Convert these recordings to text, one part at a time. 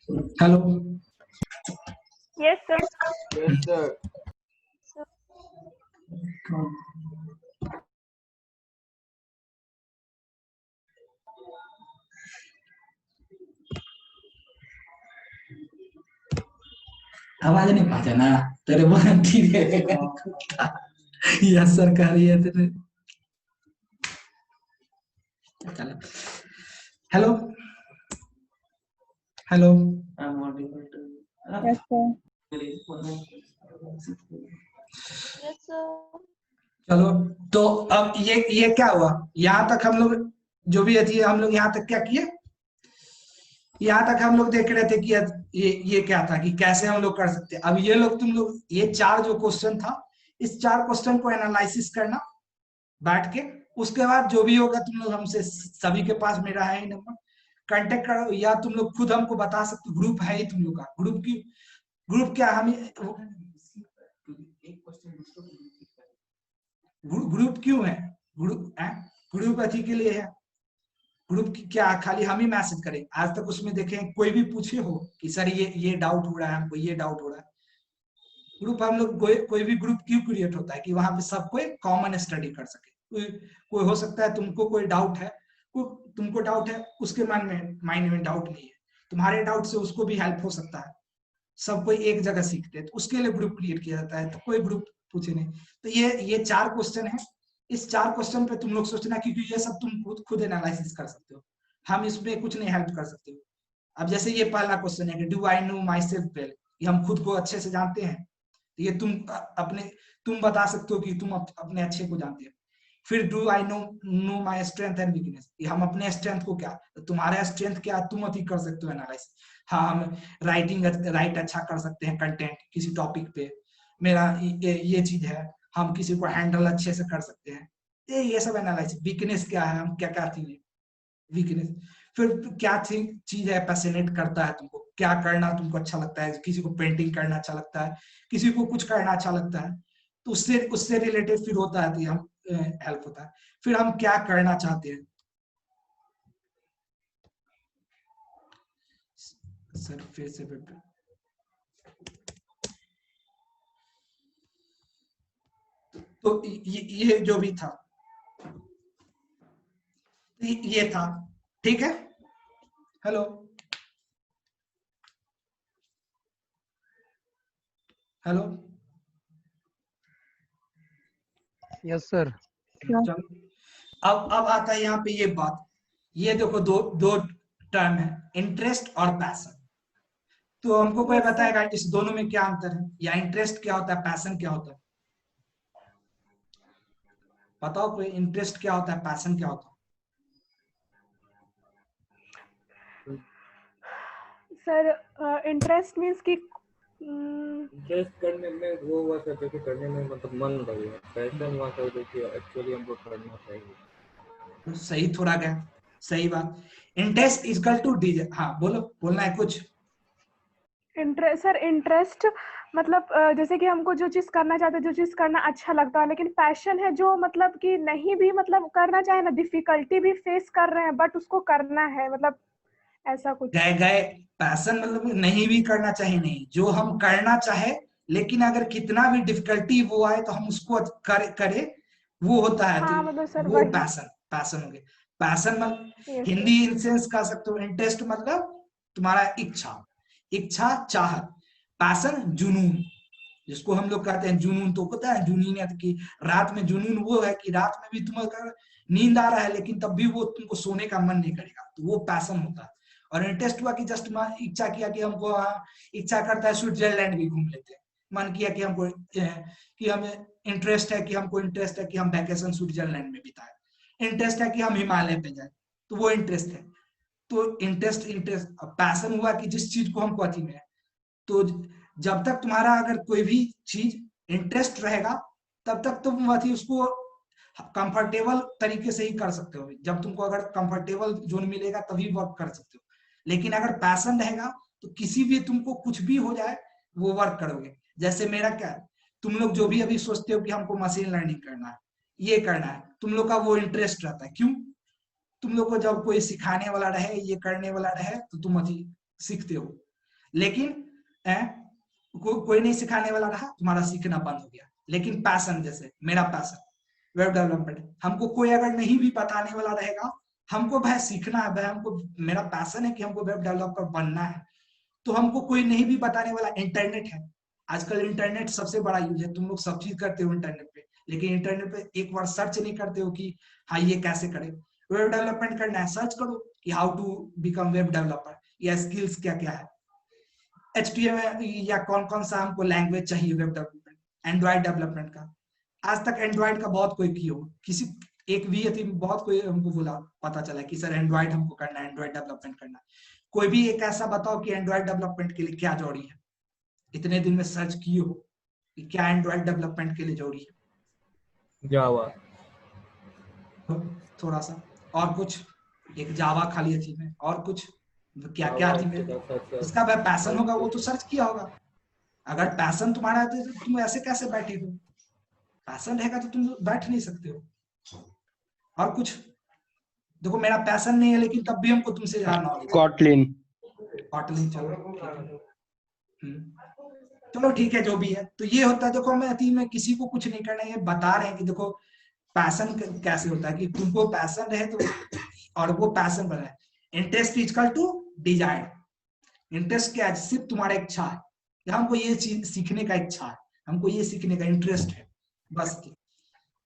Hello. Yes, sir. Yes, sir. आवाज नहीं पहचाना तेरे बहुत ठीक है। यस सर कह रही है तेरे। चलो hello hello. Yes, sir. Yes, sir. चलो तो अब ये क्या हुआ, यहाँ तक हम लोग जो भी थी हम लोग यहाँ तक क्या किए, यहाँ तक हम लोग देख रहे थे कि ये क्या था कि कैसे हम लोग कर सकते हैं। अब ये लोग तुम लोग ये चार जो क्वेश्चन था, इस चार क्वेश्चन को एनालिसिस करना बैठ के, उसके बाद जो भी होगा तुम लोग हमसे, सभी के पास मेरा है ही नंबर, कांटेक्ट करो, या तुम लोग खुद हमको बता सकते हो। ग्रुप है ही तुम लोग का, ग्रुप क्या हम ग्रुप क्यों है, ग्रुप अथी के लिए है। ग्रुप की क्या खाली हम ही मैसेज करें? आज तक उसमें देखें कोई भी पूछे हो कि सर ये डाउट हो रहा है, हमको ये डाउट हो रहा है। ग्रुप हम लोग कोई भी ग्रुप क्यों क्रिएट होता है कि वहां पे सब कोई कॉमन स्टडी कर सके। कोई हो सकता है तुमको कोई डाउट है, तुमको डाउट है, उसके माइंड में डाउट नहीं है, तुम्हारे डाउट से उसको भी हेल्प हो सकता है। सब कोई एक जगह सीखते हैं तो उसके लिए ग्रुप क्रिएट किया जाता है, तो कोई ग्रुप पूछे नहीं। तो ये चार क्वेश्चन है, इस चार क्वेश्चन पे तुम लोग सोचना, क्योंकि ये सब तुम खुद एनालिसिस कर सकते हो, हम इसमें कुछ नहीं हेल्प कर सकते हो। अब जैसे ये पहला क्वेश्चन है कि do I know my self well, ये हम खुद को अच्छे से जानते हैं, ये तुम बता सकते हो कि तुम अपने अच्छे को जानते हो। फिर do I know my strength and weakness, ये हम अपने स्ट्रेंथ को क्या, तुम्हारा स्ट्रेंथ क्या तुम अति कर सकते हो एनालाइसिस। हाँ हम राइट अच्छा कर सकते हैं कंटेंट किसी टॉपिक पे, मेरा ये चीज है, हम किसी को हैंडल अच्छे से कर सकते हैं, ये सब एनालाइसिस। वीकनेस क्या है, हम क्या क्या चीज वीकनेस। फिर क्या चीज है पैशनेट करता है तुमको, क्या करना तुमको अच्छा लगता है, किसी को पेंटिंग करना अच्छा लगता है, किसी को कुछ करना अच्छा लगता है, तो उससे रिलेटेड फिर होता है, तो हम हेल्प होता है। फिर हम क्या करना चाहते हैं, सर फिर से तो ये जो भी था ये था, ठीक है। Hello hello. Yes sir. अब आता है यहाँ पे ये बात, ये देखो दो टर्म है, इंटरेस्ट और पैशन। तो हमको कोई बताएगा इस दोनों में क्या अंतर है, या इंटरेस्ट क्या होता है, पैशन क्या होता है? बताओ कोई, इंटरेस्ट क्या होता है, पैशन क्या होता है? सर इंटरेस्ट मीन्स कि इंटरेस्ट करने में वो हुआ सर, देखिए करने में मतलब मन लगेगा। पैशन हुआ सर, देखिए एक्चुअली हमको करना चाहिए। तो सही थोड़ा गया, सही बात। इंटरेस्ट इक्वल टू डीजे, हाँ बोलो, बोलना है कुछ? सर इंटरेस्ट मतलब जैसे कि हमको जो चीज करना चाहते हैं, जो चीज करना अच्छा लगता है, लेकिन पैशन है जो मतलब कि नहीं भी मतलब करना चाहे ना, डिफिकल्टी भी फेस कर रहे हैं बट उसको करना है, मतलब ऐसा कुछ। गए पैशन मतलब नहीं भी करना चाहिए, नहीं, जो हम करना चाहे, लेकिन अगर कितना भी डिफिकल्टी वो आए तो हम उसको करे, वो होता है, तो हाँ मतलब सर वो वही। पैशन हो गया। पैशन मतलब yes sir. Hindi in sense कह सकते हो, इंटरेस्ट मतलब तुम्हारा इच्छा चाहत, पैशन जुनून, जिसको हम लोग कहते हैं जुनून। तो पता है जुनूनियत की, रात में जुनून वो है कि रात में भी तुम अगर नींद आ रहा है लेकिन तब भी वो तुमको सोने का मन नहीं करेगा, तो वो पैशन होता है। और इंटरेस्ट हुआ कि जस्ट इच्छा किया कि हमको, इच्छा करता है स्विट्जरलैंड भी घूम लेते हैं, मन किया कि हमको कि हमें इंटरेस्ट है कि हम वैकेशन स्विट्जरलैंड में बिताए, इंटरेस्ट है कि हम हिमालय पे जाए, तो वो इंटरेस्ट है। तो इंटरेस्ट पैशन हुआ कि जिस चीज को हमको अति में है। तो जब तक तुम्हारा अगर कोई भी चीज इंटरेस्ट रहेगा, तब तक तुम वही उसको कंफर्टेबल तरीके से ही कर सकते हो। जब तुमको अगर कंफर्टेबल जोन मिलेगा तभी वर्क कर सकते हो। लेकिन अगर पैशन रहेगा तो किसी भी तुमको कुछ भी हो जाए वो वर्क करोगे। जैसे मेरा क्या है, तुम लोग जो भी अभी सोचते हो कि हमको मशीन लर्निंग करना है, ये करना है, तुम लोग का वो इंटरेस्ट रहता है। क्यों? तुम लोग को जब कोई सिखाने वाला रहे, ये करने वाला रहे, तो तुम अभी सीखते हो। लेकिन कोई नहीं सिखाने वाला रहा, तुम्हारा सीखना बंद हो गया। लेकिन पैशन, जैसे मेरा पैशन वेब डेवलपमेंट, हमको कोई अगर नहीं भी बताने वाला रहेगा, हमको भाई सीखना है, भाई हमको, मेरा पैशन है कि हमको वेब डेवलपर बनना है, तो हमको कोई नहीं भी बताने वाला। इंटरनेट है, आजकल इंटरनेट सबसे बड़ा यूज है, तुम लोग सब चीज करते हो इंटरनेट पे, लेकिन इंटरनेट पे एक बार सर्च नहीं करते हो कि हाँ ये कैसे करें। वेब डेवलपमेंट करना है, सर्च करो कि how to become web developer, या स्किल्स क्या क्या है, HTML या कौन कौन सा हमको लैंग्वेज चाहिए वेब डेवलपमेंट, एंड्रॉइड डेवलपमेंट का। आज तक एंड्रॉइड का बहुत कोई की हो, किसी एक भी थी, बहुत कोई हमको बोला, पता चला कि सर एंड्रॉइड हमको करना है, एंड्रॉइड डेवलपमेंट करना है। कोई भी एक ऐसा बताओ कि एंड्रॉइड डेवलपमेंट के लिए क्या जरूरी है, इतने दिन में सर्च किए हो कि क्या एंड्रॉइड डेवलपमेंट के लिए जरूरी है। जावा, थोड़ा सा और कुछ, एक जावा खाली थी में, और कुछ क्या क्या थी में, इसका वह पैशन होगा वो तो सर्च किया होगा। अगर पैशन तुम्हारा है तो तुम ऐसे कैसे बैठे हो, पैशन रहेगा तो तुम बैठ नहीं सकते हो। और कुछ देखो, मेरा पैशन नहीं है लेकिन तब भी हमको तुमसे ज्यादा नॉलेज। कॉटलिन, कॉटलिन, चलो ठीक है। चलो ठीक है, जो भी है। तो ये होता है, देखो मैं किसी को कुछ नहीं करना है, ये बता रहे हैं कि देखो पैशन कैसे होता है, कि तुमको पैशन रहे तो, और वो पैशन बना है। Interest equal to desire. Interest क्या है, सिर्फ तुम्हारा इच्छा है, हमको ये चीज सीखने का इच्छा है, हमको ये सीखने का इंटरेस्ट है, बस।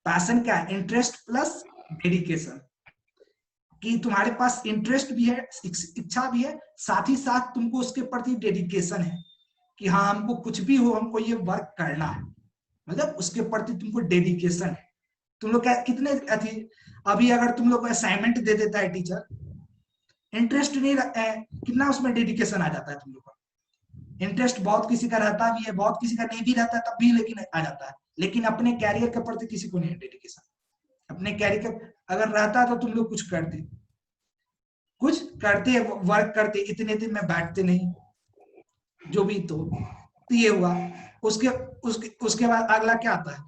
पैशन क्या है, इंटरेस्ट प्लस डेडिकेशन, कि तुम्हारे पास इंटरेस्ट भी है, इच्छा भी है, साथ ही साथ तुमको उसके प्रति डेडिकेशन है कि हाँ हमको कुछ भी हो, हमको ये वर्क करना है, मतलब उसके प्रति तुमको डेडिकेशन है। तुम लोग कितने अभी अगर तुम लोग को असाइनमेंट दे देता है टीचर, इंटरेस्ट नहीं रखता है, कितना उसमें डेडिकेशन आ जाता है तुम लोग का। इंटरेस्ट बहुत किसी का रहता भी है, बहुत किसी का नहीं भी रहता तब भी लेकिन आ जाता है, लेकिन अपने कैरियर के प्रति किसी को नहीं है डेडिकेशन। अपने कैरियर का अगर रहता तो तुम लोग कुछ करते, वर्क करते, इतने दिन में बैठते नहीं, जो भी। तो ये हुआ। उसके बाद अगला क्या आता है,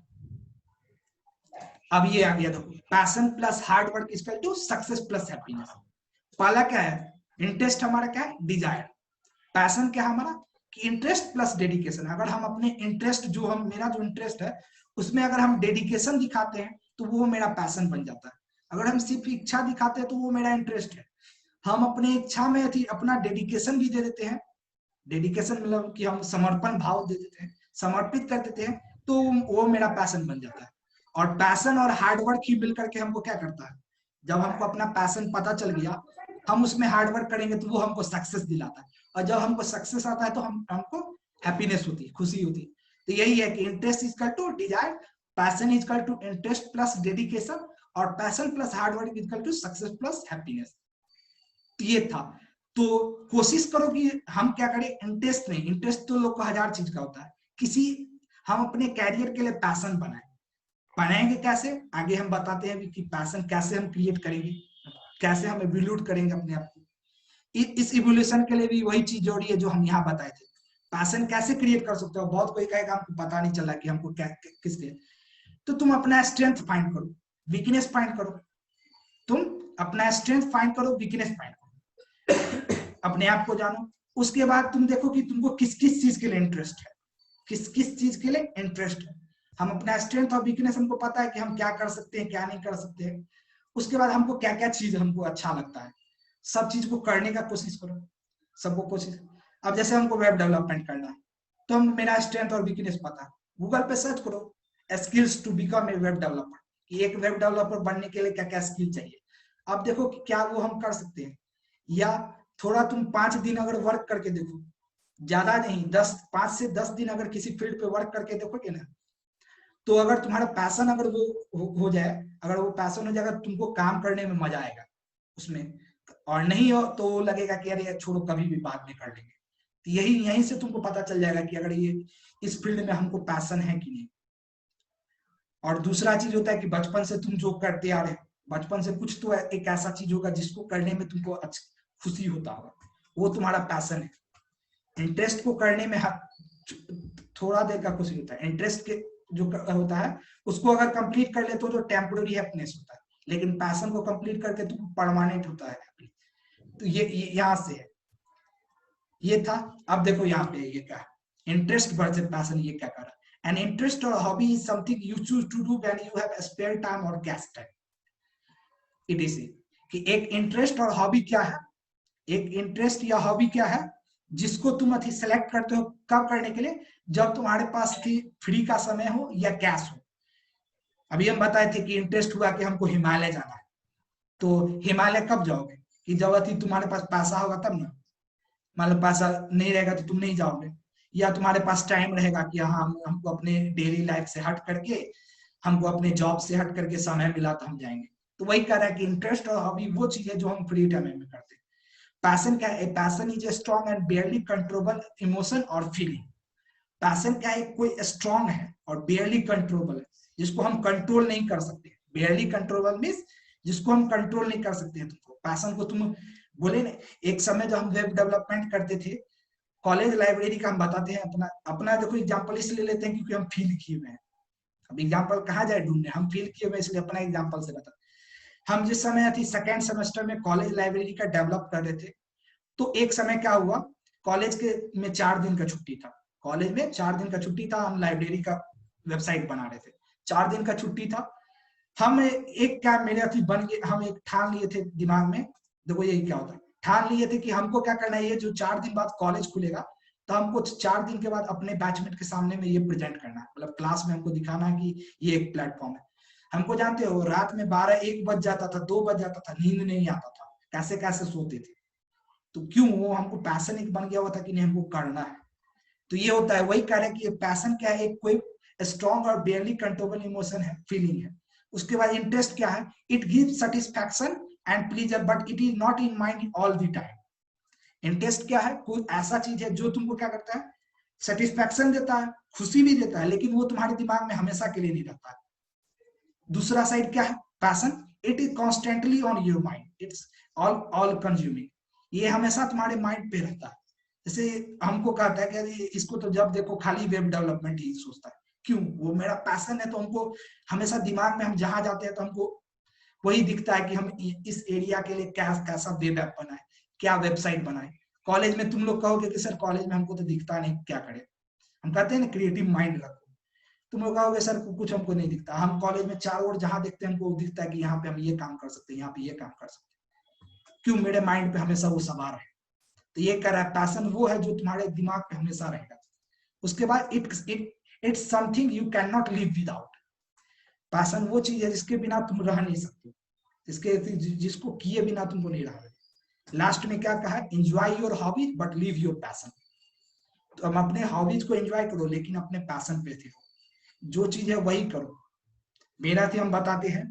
अब ये आ गया, देखो passion plus hard work equal to success plus happiness. पहला क्या है, इंटरेस्ट हमारा क्या है, डिजायर। पैशन क्या है हमारा, कि इंटरेस्ट प्लस डेडिकेशन। अगर हम अपने इंटरेस्ट, मेरा जो इंटरेस्ट है उसमें अगर हम डेडिकेशन दिखाते हैं तो वो मेरा पैशन बन जाता है। अगर हम सिर्फ इच्छा दिखाते हैं तो वो मेरा इंटरेस्ट है। हम अपने इच्छा में अपना डेडिकेशन भी दे देते हैं, डेडिकेशन मतलब कि हम समर्पण भाव दे देते हैं, समर्पित कर देते हैं, तो वो मेरा पैशन बन जाता है। और पैशन और हार्डवर्क ही मिलकर के हमको क्या करता है, जब हमको अपना पैशन पता चल गया, हम उसमें हार्डवर्क करेंगे तो वो हमको सक्सेस दिलाता है, और जब हमको सक्सेस आता है तो हमको हैप्पीनेस होती है, खुशी होती है। तो यही है कि interest equal to desire, passion equal to interest plus dedication, और passion plus hard work equal to success plus happiness. ये था। तो कोशिश करो कि हम क्या करें, इंटरेस्ट नहीं, इंटरेस्ट तो लोग को हजार चीज का होता है, हम अपने कैरियर के लिए पैशन बनाएंगे कैसे, आगे हम बताते हैं कि पैशन कैसे हम क्रिएट करेंगे, कैसे हम इवोल्यूट करेंगे अपने आप को। इस इवोल्यूशन के लिए भी वही चीज जोड़ी है जो हम यहाँ बताए थे। पैशन कैसे क्रिएट कर सकते हो, बहुत कोई कहेगा हमको पता नहीं चला कि हमको क्या किस लिए। तो तुम अपना स्ट्रेंथ फाइंड करो, वीकनेस फाइंड करो, तुम अपना स्ट्रेंथ फाइंड करो, वीकनेस फाइंड करो, अपने आप को जानो। उसके बाद तुम देखो कि तुमको किस किस चीज के लिए इंटरेस्ट है, किस किस चीज के लिए इंटरेस्ट है। हम अपना स्ट्रेंथ और वीकनेस हमको पता है कि हम क्या कर सकते हैं, क्या नहीं कर सकते हैं। उसके बाद हमको क्या क्या चीज हमको अच्छा लगता है, सब चीज को करने का कोशिश करो, सबको कोशिश। अब जैसे हमको वेब डेवलपमेंट करना है, तो हम मेरा स्ट्रेंथ और वीकनेस पता है, गूगल पे सर्च करो skills to become a web developer, कि एक वेब डेवलपर बनने के लिए क्या क्या स्किल चाहिए। अब देखो कि क्या वो हम कर सकते हैं, या थोड़ा तुम 5 दिन अगर वर्क करके देखो, ज्यादा नहीं, 5 से 10 दिन अगर किसी फील्ड पे वर्क करके देखोगे ना, तो अगर तुम्हारा पैशन अगर वो हो जाए, अगर वो पैशन हो जाएगा, तुमको काम करने में मजा आएगा उसमें, और नहीं हो तो लगेगा कि अरे छोड़ो कभी भी बाद में कर लेंगे। तो यहीं से तुमको पता चल जाएगा कि अगर ये इस फील्ड में हमको पैशन है कि नहीं। और दूसरा चीज होता है कि बचपन से तुम जो करते आ रहे हो, बचपन से कुछ तो एक ऐसा चीज होगा जिसको करने में तुमको खुशी होता होगा, वो तुम्हारा पैशन है। इंटरेस्ट को करने में थोड़ा देर का खुशी होता है, इंटरेस्ट के जो होता है उसको अगर कंप्लीट कर ले तो जो टेम्पोररी हैप्पीनेस होता है, लेकिन पैशन को कंप्लीट करके तुम परमानेंट होता है। तो ये यहाँ से है। ये था। अब देखो यहाँ पे ये क्या है, इंटरेस्ट वर्सेस पैशन, ये क्या कर रहा है। एन इंटरेस्ट और hobby is something you choose to do when you have spare time और कैश टाइम। इट इज कि एक इंटरेस्ट और हॉबी क्या है, एक इंटरेस्ट या हॉबी क्या है जिसको तुम अथी सेलेक्ट करते हो कब करने के लिए, जब तुम्हारे पास फ्री का समय हो या कैश हो। अभी हम बताए थे कि इंटरेस्ट हुआ कि हमको हिमालय जाना है, तो हिमालय कब जाओगे, कि जब अथी तुम्हारे पास पैसा होगा तब ना। मतलब पैसा नहीं रहेगा तो तुम नहीं जाओगे, या तुम्हारे पास टाइम रहेगा कि हाँ हमको अपने डेली लाइफ से हट करके, हमको अपने जॉब से हट करके समय मिला तो हम जाएंगे। तो वही कह रहा है कि इंटरेस्ट और हॉबी वो चीज है जो हम फ्री टाइम में करते हैं। पैशन क्या है, passion is a strong and बेयरली controllable emotion और फीलिंग। पैशन क्या है, कोई स्ट्रॉन्ग है और बेयरली कंट्रोलेबल है, जिसको हम कंट्रोल नहीं कर सकते। बेयरली कंट्रोलेबल मीन्स जिसको हम कंट्रोल नहीं कर सकते हैं। तुमको पैशन को तुम बोले ना, एक समय जब हम वेब डेवलपमेंट करते थे, कॉलेज लाइब्रेरी का हम बताते हैं अपना अपना देखो एग्जांपल इसलिए लेते हैं क्योंकि हम फील किए हुए हैं। अब एग्जांपल कहाँ जाए ढूंढने, हम फील किए हुए इसलिए अपना एग्जांपल से बता। हम जिस समय थी सेकेंड सेमेस्टर में कॉलेज लाइब्रेरी का डेवलप कर रहे थे, तो एक समय क्या हुआ, कॉलेज के में 4 दिन का छुट्टी था। कॉलेज में 4 दिन का छुट्टी था, हम लाइब्रेरी का वेबसाइट बना रहे थे, 4 दिन का छुट्टी था। हम एक क्या मेरे अथी बन गए, हम एक ठान लिए थे दिमाग में, देखो यही क्या होता है, ठान लिए थे कि हमको क्या करना है, ये जो 4 दिन बाद कॉलेज खुलेगा तो हमको 4 दिन के बाद अपने बैचमेट के सामने में ये प्रेजेंट करना है, मतलब क्लास में हमको दिखाना है कि ये एक प्लेटफॉर्म है। हमको जानते हो रात में 12-1 बज जाता था, 2 बज जाता था, नींद नहीं आता था, कैसे कैसे सोते थे। तो क्यों, वो हमको पैशन एक बन गया हुआ था कि नहीं हमको करना है। तो ये होता है, वही कह रहे हैं कि पैशन क्या है, एक कोई स्ट्रॉन्ग और बेयरली कंट्रोलेबल इमोशन है, फीलिंग है। उसके बाद इंटरेस्ट क्या है, it gives satisfaction and pleaser but it is not in mind all the time. Interest क्या है, कोई ऐसा चीज है जो तुमको क्या करता है, सेटिस्फैक्शन देता है, खुशी भी देता है, लेकिन वो तुम्हारे दिमाग में हमेशा के लिए नहीं रहता है। दूसरा साइड क्या है, passion, it is constantly on your mind, it's all consuming, ये हमेशा तुम्हारे माइंड पे रहता है। जैसे हमको कहता है कि इसको तो जब देखो खाली वेब डेवलपमेंट ही सोचता है, क्यों, वो मेरा पैशन है। तो हमको हमेशा दिमाग में हम जहां जाते हैं तो हमको वही दिखता है कि हम इस एरिया के लिए कैसा वेब ऐप बनाए, क्या वेबसाइट बनाए। कॉलेज में तुम लोग कहोगे कि सर कॉलेज में हमको तो दिखता नहीं, क्या करें। हम कहते हैं ना क्रिएटिव माइंड रखो, तुम लोग कहोगे सर कुछ हमको नहीं दिखता। हम कॉलेज में चारों ओर जहां देखते हैं हमको दिखता है कि यहाँ पे हम ये काम कर सकते हैं, यहाँ पे ये काम कर सकते हैं। क्यों, मेरे माइंड पे हमेशा वो सवार है। तो ये कह रहा है पैशन वो है जो तुम्हारे दिमाग पे हमेशा रहेगा। उसके बाद it's something you can not live without. Passion वो चीज है जिसके बिना तुम रह नहीं सकते, जिसको किए बिना तुमको नहीं रहा। लास्ट में क्या कहा, enjoy your hobby but leave your passion. तो हम अपने हॉबीज को एंजॉय करो लेकिन अपने पैशन पे थे, जो चीज है वही करो। मेरा थी हम बताते हैं,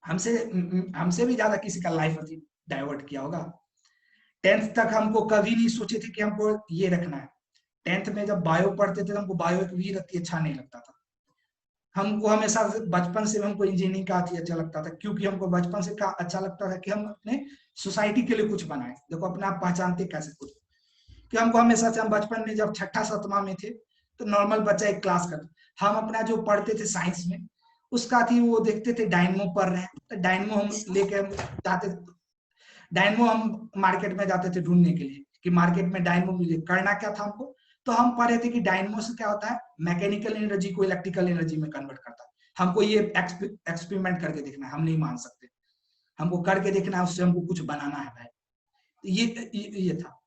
हमसे हमसे भी ज्यादा किसी का लाइफ डाइवर्ट किया होगा। 10th तक हमको कभी नहीं सोचे थे कि हमको ये रखना है। 10th में जब बायो पढ़ते थे तो हमको बायो एक भी रत्ती अच्छा नहीं लगता था। हमको हमेशा बचपन से हमको इंजीनियरिंग का अच्छा लगता था, क्योंकि हमको बचपन से का अच्छा लगता था कि हम अपने सोसाइटी के लिए कुछ बनाए। देखो अपने आप पहचानते कैसे कुछ, कि हमको हमेशा से, हम बचपन में जब 6ठा-7वां में थे तो नॉर्मल बच्चा एक क्लास करता, हम अपना जो पढ़ते थे साइंस में उसका थी, वो देखते थे डायनमो पढ़ रहे हैं तो डायनमो हम लेके हम जाते, डायनमो हम मार्केट में जाते थे ढूंढने के लिए कि मार्केट में डायनमो मिले। करना क्या था हमको, तो हम पढ़े थे कि डायनमो से क्या होता है, मैकेनिकल एनर्जी को इलेक्ट्रिकल एनर्जी में कन्वर्ट करता है। हमको ये एक्सपेरिमेंट करके देखना है, हम नहीं मान सकते, हमको करके देखना है, उससे हमको कुछ बनाना है भाई। ये था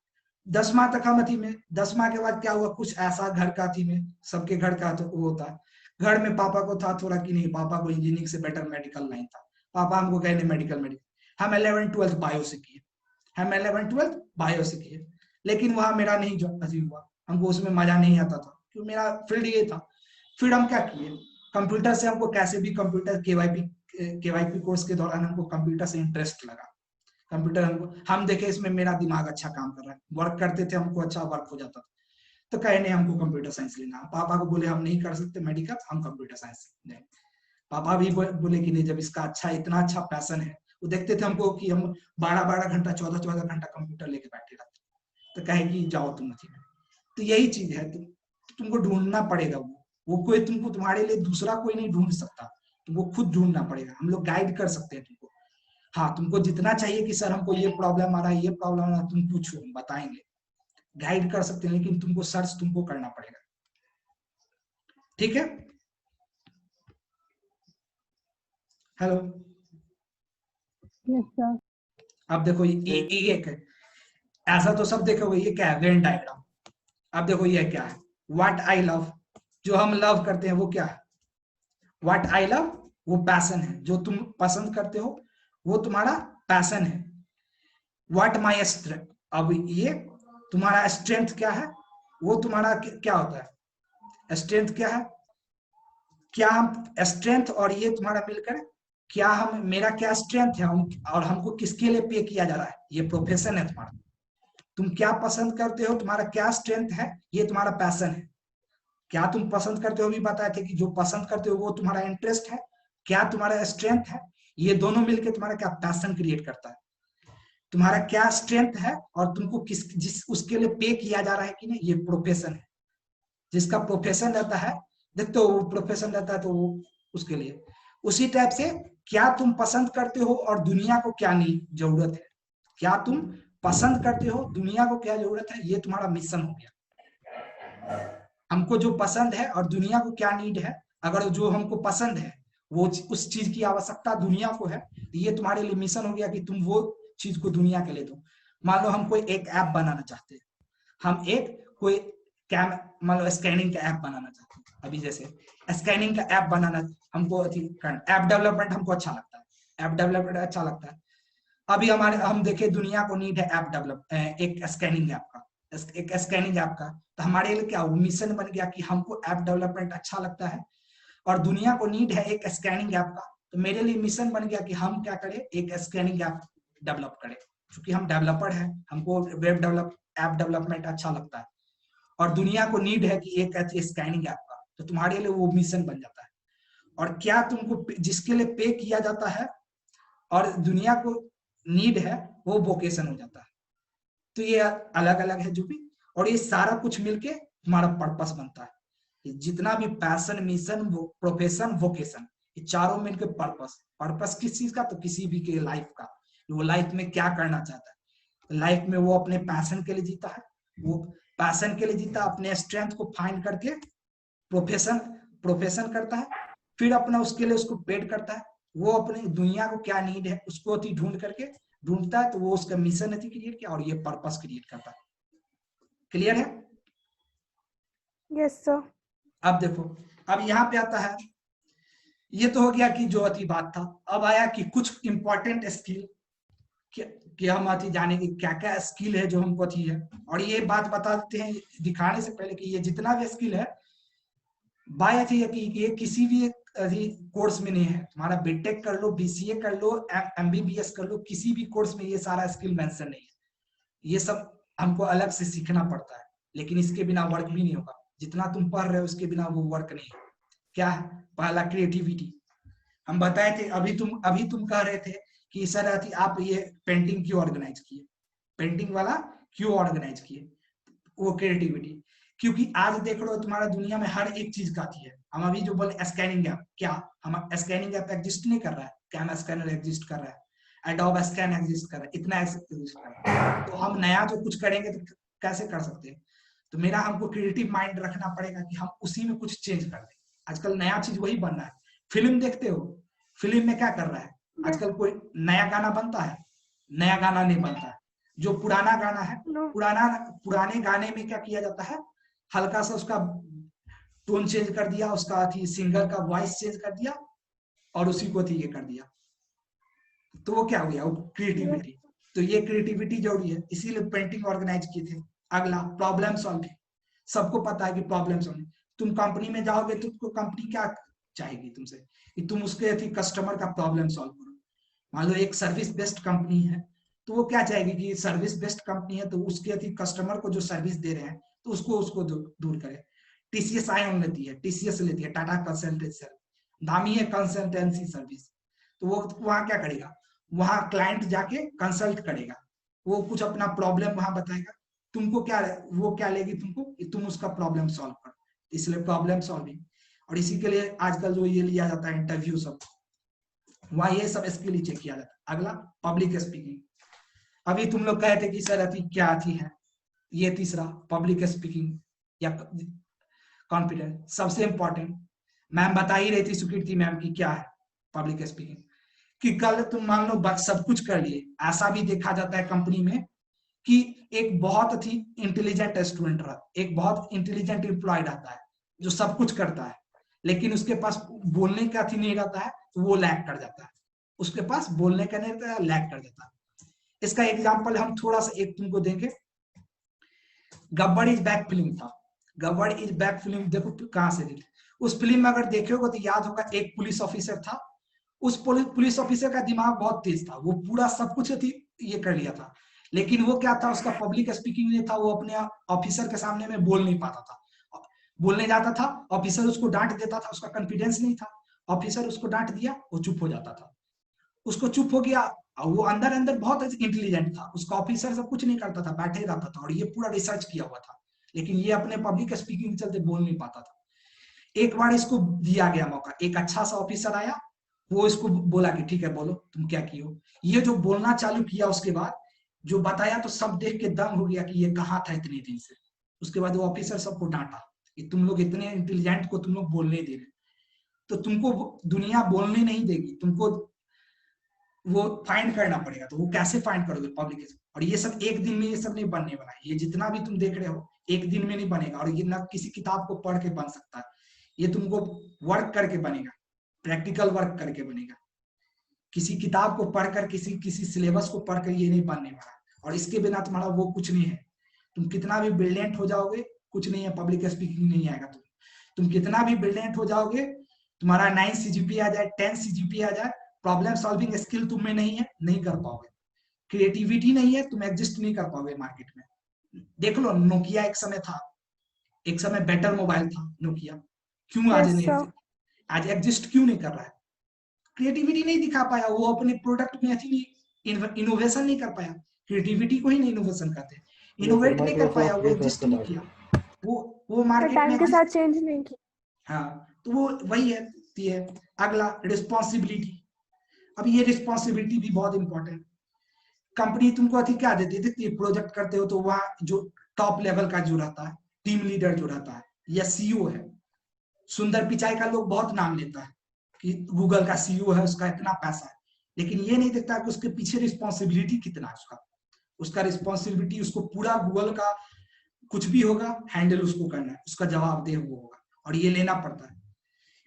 10वां तक हम अथी में। 10वां के बाद क्या हुआ, कुछ ऐसा घर का थी में, सबके घर का तो वो होता है, घर में पापा को था थोड़ा कि नहीं, पापा को इंजीनियरिंग से बेटर मेडिकल लाइन था, पापा हमको कहने मेडिकल। हम 11th-12th बायो से किए, हम 11th-12th बायो से किए, लेकिन वहां मेरा नहीं जो अजीब हुआ, हमको उसमें मजा नहीं आता था क्योंकि मेरा फील्ड ये था। फिर हम क्या किए, कंप्यूटर से हमको कैसे भी कंप्यूटर केवाईपी कोर्स के दौरान हमको कंप्यूटर से इंटरेस्ट लगा। कंप्यूटर हम देखे इसमें मेरा दिमाग अच्छा काम कर रहा है, वर्क करते थे, हमको अच्छा वर्क हो जाता था, तो कहे नहीं हमको कंप्यूटर साइंस लेना। पापा को बोले हम नहीं कर सकते मेडिकल, हम कंप्यूटर साइंस लेंगे। पापा भी बोले कि नहीं, जब इसका अच्छा इतना अच्छा पैशन है। वो देखते थे हमको कि हम 12-12 घंटा 14-14 घंटा कंप्यूटर लेके बैठे रहते, तो कहे कि जाओ तुम अथी में। तो यही चीज है, तुमको ढूंढना पड़ेगा, वो कोई तुमको, तुम्हारे लिए दूसरा कोई नहीं ढूंढ सकता, तुमको खुद ढूंढना पड़ेगा। हम लोग गाइड कर सकते हैं तुमको, हाँ तुमको जितना चाहिए कि सर हमको ये प्रॉब्लम आ रहा है, ये प्रॉब्लम आ रहा है, तुम पूछो हम बताएंगे, गाइड कर सकते हैं, लेकिन तुमको सर्च तुमको करना पड़ेगा। ठीक है, हेलो। Yes sir. अब देखो ये एक है, ऐसा तो सब देखोगे, ये क्या है, वेन डायग्राम। अब देखो ये क्या है, व्हाट आई लव, जो हम लव करते हैं वो क्या है, व्हाट आई लव वो पैशन है, जो तुम पसंद करते हो वो तुम्हारा पैशन है। व्हाट माई स्ट्रेंथ, अब ये तुम्हारा स्ट्रेंथ क्या है, वो तुम्हारा क्या होता है, स्ट्रेंथ क्या है, क्या हम स्ट्रेंथ और ये तुम्हारा मिलकर क्या हम, मेरा क्या स्ट्रेंथ है और हमको किसके लिए पे किया जा रहा है, ये प्रोफेशन है तुम्हारा। तुम क्या पसंद करते हो, तुम्हारा क्या स्ट्रेंथ है, ये तुम्हारा पैशन है। क्या तुम पसंद करते हो भी बताए थे कि जो पसंद करते हो वो तुम्हारा इंटरेस्ट है, क्या तुम्हारा स्ट्रेंथ है, ये दोनों मिलकर तुम्हारा क्या पैशन क्रिएट करता है। तुम्हारा क्या स्ट्रेंथ है और तुमको जिस उसके लिए पे किया जा रहा है कि नहीं, ये प्रोफेशन है। जिसका प्रोफेशन रहता है, देखते हो वो प्रोफेशन रहता है तो वो उसके लिए। उसी टाइप से क्या तुम पसंद करते हो और दुनिया को क्या नहीं जरूरत है, क्या तुम पसंद करते हो, दुनिया को क्या जरूरत है, ये तुम्हारा मिशन हो गया। हमको जो पसंद है और दुनिया को क्या नीड है, अगर जो हमको पसंद है वो उस चीज की आवश्यकता दुनिया को है, तो ये तुम्हारे लिए मिशन हो गया कि तुम वो चीज को दुनिया के लिए दो। मान लो हम कोई एक ऐप बनाना चाहते हैं, हम एक कोई मान लो स्कैनिंग का ऐप बनाना चाहते हैं। अभी जैसे स्कैनिंग का ऐप बनाना हमको, ऐप डेवलपमेंट हमको अच्छा लगता है, ऐप डेवलपमेंट अच्छा लगता है। अभी हम देखे दुनिया को नीड है ऐप डेवलप, एक स्कैनिंग ऐप का, एक स्कैनिंग ऐप का, तो हमारे लिए क्या मिशन बन गया कि हमको ऐप डेवलपमेंट अच्छा लगता है और दुनिया को नीड है एक स्कैनिंग ऐप का, तो मेरे लिए मिशन बन गया कि हम क्या करें, एक स्कैनिंग ऐप डेवलप करें। क्योंकि हम डेवलपर हैं, हमको वेब डेवलप ऐप डेवलपमेंट अच्छा लगता है और दुनिया को नीड है कि एक ऐसी स्कैनिंग ऐप का, तो तुम्हारे लिए वो मिशन बन जाता है। और क्या तुमको जिसके लिए पे किया जाता है और दुनिया को नीड है, वो वोकेशन हो जाता है। तो ये अलग अलग है जो भी, और ये सारा कुछ मिलके तुम्हारा पर्पस बनता है। ये जितना भी पैशन, मिशन, प्रोफेशन, वोकेशन, ये चारों मिलकर पर्पस। पर्पस किस चीज का, तो किसी भी के लाइफ का, वो लाइफ में क्या करना चाहता है। लाइफ में वो अपने पैशन के लिए जीता है, वो पैशन के लिए जीता, अपने स्ट्रेंथ को फाइंड करके प्रोफेशन प्रोफेशन करता है, फिर अपना उसके लिए उसको पेड करता है। वो अपनी दुनिया को क्या नीड है उसको ढूंढ करके ढूंढता है, तो वो उसका मिशन क्रिएट किया और ये पर्पस क्रिएट करता है। क्लियर है? Yes sir. अब देखो, अब यहाँ पे आता है, ये तो हो गया कि जो अति बात था। अब आया कि कुछ इंपॉर्टेंट स्किल, कि हम अति जाने की क्या क्या स्किल है जो हमको अति है। और ये बात बता देते हैं दिखाने से पहले कि ये जितना भी स्किल है बाय अथी है कि ये किसी भी कोर्स में नहीं है। तुम्हारा बीटेक कर लो, बीसीए कर लो, एमबीबीएस कर लो, किसी भी कोर्स में ये सारा स्किल मेंशन नहीं है। ये सब हमको अलग से सीखना पड़ता है, लेकिन इसके बिना वर्क भी नहीं होगा। जितना तुम पढ़ रहे हो उसके बिना वो वर्क नहीं है। क्या है? पहला क्रिएटिविटी। हम बताए थे, अभी तुम कह रहे थे कि सर आप ये पेंटिंग क्यों ऑर्गेनाइज किए, पेंटिंग वाला क्यों ऑर्गेनाइज किए, वो क्रिएटिविटी। क्योंकि आज देख लो तुम्हारा दुनिया में हर एक चीज का थी है। हम अभी जो बोले स्कैनिंग ऐप, क्या हम स्कैनिंग ऐप एग्जिस्ट नहीं कर रहा है? कैम स्कैनर एग्जिस्ट कर रहा है, एडोब स्कैन एग्जिस्ट कर रहा है, इतना एग्जिस्ट कर रहा है। तो हम नया जो कुछ करेंगे तो कैसे कर सकते हैं? तो मेरा हमको क्रिएटिव माइंड रखना पड़ेगा कि हम उसी में कुछ चेंज कर दें। आजकल नया चीज वही बनना है। फिल्म देखते हो, फिल्म में क्या कर रहा है आजकल? कोई नया गाना बनता है? नया गाना नहीं बनता है। जो पुराना गाना है, पुराने गाने में क्या किया जाता है, हल्का सा उसका टोन चेंज कर दिया, उसका सिंगर का वॉइस चेंज कर दिया और उसी को ये कर दिया, तो वो क्या हो गया? वो क्रिएटिविटी। तो ये क्रिएटिविटी जरूरी है, इसीलिए पेंटिंग ऑर्गेनाइज किए थे। अगला प्रॉब्लम सॉल्विंग। सबको पता है कि प्रॉब्लम सॉल्विंग, तुम कंपनी में जाओगे तो तुमको कंपनी क्या चाहेगी तुमसे, कि तुम उसके कस्टमर का प्रॉब्लम सॉल्व करो। मान लो एक सर्विस बेस्ड कंपनी है, तो वो क्या चाहेगी कि सर्विस बेस्ड कंपनी है तो उसके कस्टमर को जो सर्विस दे रहे हैं तो उसको दूर करे। टीसीएस आयन लेती है, टीसीएस लेती है टाटा कंसल्टेंसी, नामी है कंसल्टेंसी सर्विस। तो वो वहां क्या करेगा, वहां क्लाइंट जाके कंसल्ट करेगा, वो कुछ अपना प्रॉब्लम वहां बताएगा, तुमको क्या, वो क्या लेगी तुमको, तुम उसका प्रॉब्लम सॉल्व करो। इसलिए प्रॉब्लम सॉल्विंग। और इसी के लिए आजकल जो ये लिया जाता है इंटरव्यू सब, वहां ये सब स्किल ही चेक किया जाता है। अगला पब्लिक स्पीकिंग। अभी तुम लोग कहे थे कि सर अति क्या अति है, ये तीसरा पब्लिक स्पीकिंग या कॉन्फिडेंस। सबसे इंपॉर्टेंट मैम बता ही रही थी सुकृति मैम की क्या है पब्लिक स्पीकिंग, कि कल तुम मान लो सब कुछ कर लिए, ऐसा भी देखा जाता है कंपनी में कि एक बहुत ही इंटेलिजेंट स्टूडेंट रहा, एक बहुत इंटेलिजेंट एम्प्लॉय रहता है जो सब कुछ करता है, लेकिन उसके पास बोलने का थी नहीं रहता है, तो वो लैग कर जाता है, उसके पास बोलने का नहीं रहता है, लैग कर जाता है। इसका एग्जाम्पल हम थोड़ा सा एक तुमको देंगे। गब्बर इज बैक फिल्म था, गब्बर इज बैक फिल्म देखो कहां से रिलीज। उस फिल्म में अगर देखे होगा तो याद होगा एक पुलिस ऑफिसर था, उस पुलिस ऑफिसर का दिमाग बहुत तेज था, वो पूरा सब कुछ ये कर लिया था, लेकिन वो क्या था, उसका पब्लिक स्पीकिंग नहीं था, वो अपने ऑफिसर के सामने में बोल नहीं पाता था। बोलने जाता था, ऑफिसर उसको डांट देता था, उसका कॉन्फिडेंस नहीं था, ऑफिसर उसको डांट दिया, वो चुप हो जाता था, उसको चुप हो गया। वो अंदर अंदर बहुत इंटेलिजेंट था, उसका ऑफिसर सब कुछ नहीं करता था, बैठे रहता था, और ये पूरा रिसर्च किया हुआ था, लेकिन ये अपने पब्लिक स्पीकिंग के चलते बोल नहीं पाता था। एक बार इसको दिया गया मौका, एक अच्छा सा ऑफिसर आया, वो इसको बोला कि ठीक है बोलो तुम क्या किए हो। ये जो बोलना चालू किया उसके बाद जो बताया तो सब देख के दंग हो गया कि ये कहाँ था इतने दिन से। उसके बाद वो ऑफिसर सबको डांटा कि तुम लोग इतने इंटेलिजेंट को तुम लोग बोलने दे रहे, तो तुमको दुनिया बोलने नहीं देगी, तुमको वो फाइंड करना पड़ेगा। तो वो कैसे फाइंड करोगे पब्लिक? और ये सब एक दिन में ये सब नहीं बनने वाला है, ये जितना भी तुम देख रहे हो एक दिन में नहीं बनेगा, और ये ना किसी किताब को पढ़ के बन सकता है, ये तुमको वर्क करके बनेगा, प्रैक्टिकल वर्क करके बनेगा। किसी किताब को पढ़कर, किसी सिलेबस को पढ़कर ये नहीं बनने वाला, और इसके बिना तुम्हारा वो कुछ नहीं है। तुम कितना भी ब्रिलियंट हो जाओगे, कुछ नहीं है, पब्लिक स्पीकिंग नहीं आएगा। तुम कितना भी ब्रिलियंट हो जाओगे, तुम्हारा 9 CGPA आ जाए, 10 CGPA आ जाए, प्रॉब्लम सॉल्विंग स्किल तुम में नहीं है, नहीं कर पाओगे। क्रिएटिविटी नहीं है, तुम एग्जिस्ट नहीं कर पाओगे मार्केट में। देख लो नोकिया एक समय था, एक समय बेटर मोबाइल था नोकिया, क्यों आज नहीं, आज एग्जिस्ट क्यों नहीं कर रहा है? क्रिएटिविटी नहीं दिखा पाया, वो अपने प्रोडक्ट में अच्छी इनोवेशन नहीं कर पाया। क्रिएटिविटी को ही नहीं इनोवेशन करते, इनोवेट नहीं कर पाया, वो एग्जिस्ट नहीं किया, वो मार्केट में टाइम के साथ चेंज नहीं किया। हाँ, तो वो वही है। अगला रिस्पॉन्सिबिलिटी। अब ये रिस्पॉन्सिबिलिटी भी बहुत इंपॉर्टेंट। कंपनी तुमको अति क्या देती है, प्रोजेक्ट करते हो तो वहाँ जो टॉप लेवल का जो रहता है, टीम लीडर जो रहता है या सीईओ है, सुंदर पिचाई का लोग बहुत नाम लेता है कि गूगल का सीईओ है, उसका इतना पैसा है, लेकिन ये नहीं देखता कि उसके पीछे रिस्पॉन्सिबिलिटी कितना है उसका रिस्पॉन्सिबिलिटी, उसको पूरा गूगल का कुछ भी होगा हैंडल उसको करना है, उसका जवाबदेह वो होगा, और ये लेना पड़ता है।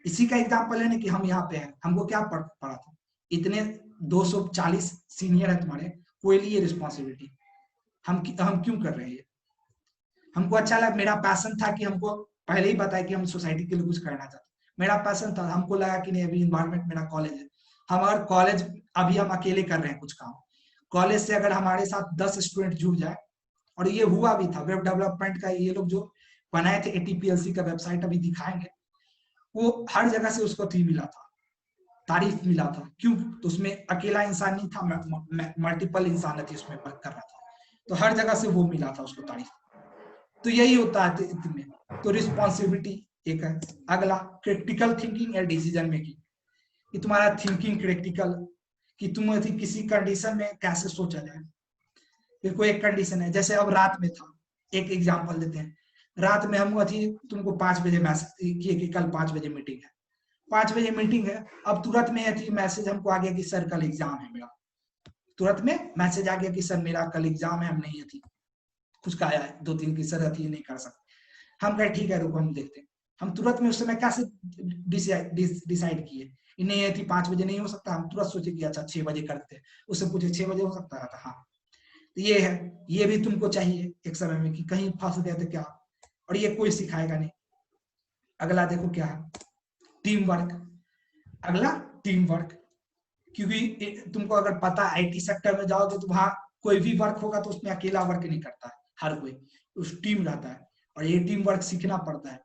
इसी का एग्जाम्पल है ना कि हम यहाँ पे हैं, हमको क्या पड़ा था, इतने 240 सीनियर है तुम्हारे, कोई लिए रिस्पॉन्सिबिलिटी, हम क्यों कर रहे हैं? हमको अच्छा लगा, मेरा पैशन था कि हमको पहले ही बताया कि हम सोसाइटी के लिए कुछ करना चाहते, मेरा पैशन था, हमको लगा कि नहीं अभी इन्वायरमेंट मेरा कॉलेज है, हम अगर कॉलेज अभी हम अकेले कर रहे हैं कुछ काम, कॉलेज से अगर हमारे साथ 10 स्टूडेंट जुड़ जाए, और ये हुआ भी था, वेब डेवलपमेंट का ये लोग जो बनाए थे ATPLC का वेबसाइट अभी दिखाएंगे, वो हर जगह से उसको मिला था, तारीफ मिला था, क्यों? तो उसमें अकेला इंसान नहीं था, मल्टीपल इंसान थी उसमें वर्क कर रहा था, तो हर जगह से वो मिला था उसको तारीफ। तो यही होता है इतने, तो रिस्पॉन्सिबिलिटी एक है। अगला क्रिटिकल थिंकिंग या डिसीजन मेकिंग, कि तुम्हारा थिंकिंग क्रिटिकल, कि तुम किसी कंडीशन में कैसे सोचा जाए। फिर कोई एक कंडीशन है, जैसे अब रात में था, एक एग्जांपल देते हैं, रात में हम तुमको 5 बजे मैसेज किए कि कल 5 बजे मीटिंग है, 5 बजे मीटिंग है, अब तुरंत में मैसेज हमको आ गया कि सर कल एग्जाम है मेरा, तुरंत में मैसेज आ गया कि सर मेरा कल एग्जाम है, हम नहीं थी कुछ का आया है 2-3 की सर अथी नहीं कर सकते। हम कहे ठीक है रुको हम देखते हैं, हम तुरंत में उस समय कैसे डिसाइड किए, नहीं थी 5 बजे नहीं हो सकता, हम तुरंत सोचे कि अच्छा 6 बजे करते हैं, उससे पूछे 6 बजे हो सकता था, हाँ। तो ये है, ये भी तुमको चाहिए एक समय में कि कहीं फंस गए तो क्या, और ये कोई सिखाएगा नहीं। अगला देखो क्या है, टीम वर्क। अगला टीम वर्क, क्योंकि तुमको अगर पता IT सेक्टर में जाओगे तो वहां कोई भी वर्क होगा तो उसमें अकेला वर्क नहीं करता है, हर कोई उस टीम रहता है, और ये टीम वर्क सीखना पड़ता है।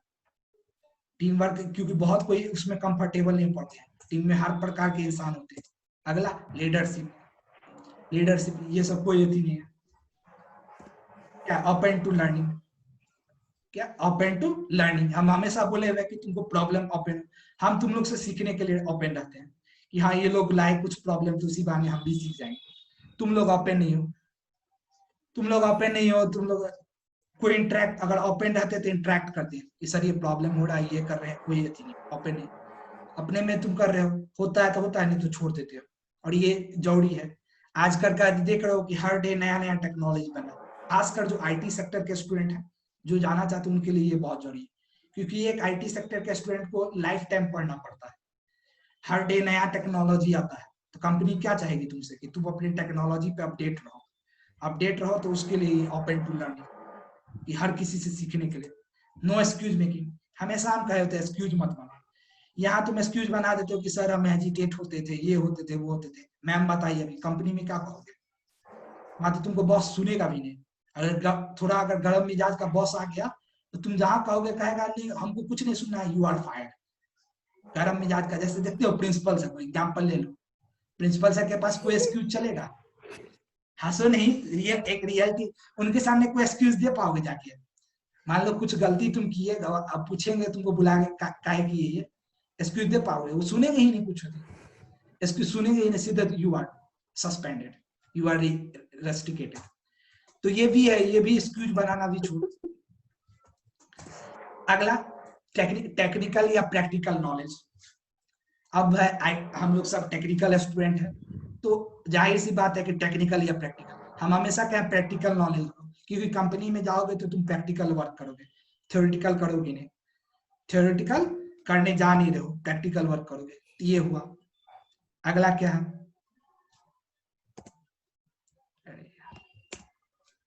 टीम वर्क क्योंकि बहुत कोई उसमें कंफर्टेबल नहीं पड़ते हैं, टीम में हर प्रकार के इंसान होते हैं। अगला लीडरशिप, लीडरशिप ये सब कोई अथी नहीं है, क्या ओपन टू लर्निंग, क्या ओपन टू लर्निंग, हम हमेशा बोले हुए कि तुमको प्रॉब्लम ओपन, हम तुम लोग से सीखने के लिए ओपन रहते हैं कि हाँ ये लोग लाए कुछ प्रॉब्लम तो उसी बहाने हम भी सीख जाएंगे। तुम लोग ओपन नहीं हो, तुम लोग ओपन नहीं हो, तुम लोग कोई इंटरेक्ट, अगर ओपन रहते तो इंटरेक्ट करते हैं कि सर ये प्रॉब्लम हो रहा है, ये कर रहे हैं, कोई अथी नहीं, ओपन नहीं। अपने में तुम कर रहे हो, होता है तो होता है, नहीं तो छोड़ देते हो। और ये जरूरी है। आजकल का देख रहे हो कि हर डे नया नया टेक्नोलॉजी बना, खासकर जो आईटी सेक्टर के स्टूडेंट हैं, जो जाना चाहते हैं, उनके लिए ये बहुत जरूरी है। क्योंकि एक आईटी सेक्टर के स्टूडेंट को लाइफ टाइम पढ़ना पड़ता है, हर डे नया टेक्नोलॉजी आता है। तो कंपनी क्या चाहेगी तुमसे कि तुम अपनी टेक्नोलॉजी पे अपडेट रहो। अपडेट रहो तो उसके लिए ओपन टू लर्निंग, कि हर किसी से सीखने के लिए। नो एक्सक्यूज मेकिंग, हमेशा हम कहे होते हैं एक्सक्यूज मत बना। यहाँ तुम एक्सक्यूज बना देते हो कि सर हम हेजिटेट होते थे, ये होते थे, वो होते थे। मैम बताइए अभी कंपनी में क्या कहोगे? वहां तो तुमको बॉस सुनेगा भी नहीं। अगर थोड़ा अगर गर्म मिजाज का बॉस आ गया तो तुम जहां कहोगे कहेगा नहीं हमको कुछ नहीं सुनना है, यू आर फायर्ड। गर्म मिजाज का, जैसे देखते हो प्रिंसिपल सर, एग्जाम्पल ले लो, प्रिंसिपल सर के पास कोई एक्सक्यूज चलेगा? हंसो नहीं, एक रियलिटी, उनके सामने कोई एक्सक्यूज दे पाओगे जाके? मान लो कुछ गलती तुम किए, अब पूछेंगे तुमको बुला के काहे किए ये, एक्सक्यूज दे पाओगे? वो सुनेंगे ही नहीं कुछ होती, एक्सक्यूज सुनेंगे ही नहीं, सीधे you are suspended, you are restricted. तो ये भी है, ये भी एक्सक्यूज बनाना भी छोड़ो। अगला टेक्निकल या प्रैक्टिकल नॉलेज। अब है हम लोग सब टेक्निकल स्टूडेंट हैं, तो जाहिर सी बात है कि टेक्निकल या प्रैक्टिकल, हम हमेशा कहें प्रैक्टिकल नॉलेज लो, क्योंकि कंपनी में जाओगे तो तुम प्रैक्टिकल वर्क करोगे, थ्योरेटिकल करोगे नहीं। थ्योरेटिकल करने जा नहीं रहे हो, प्रैक्टिकल वर्क करोगे। ये हुआ। अगला क्या है?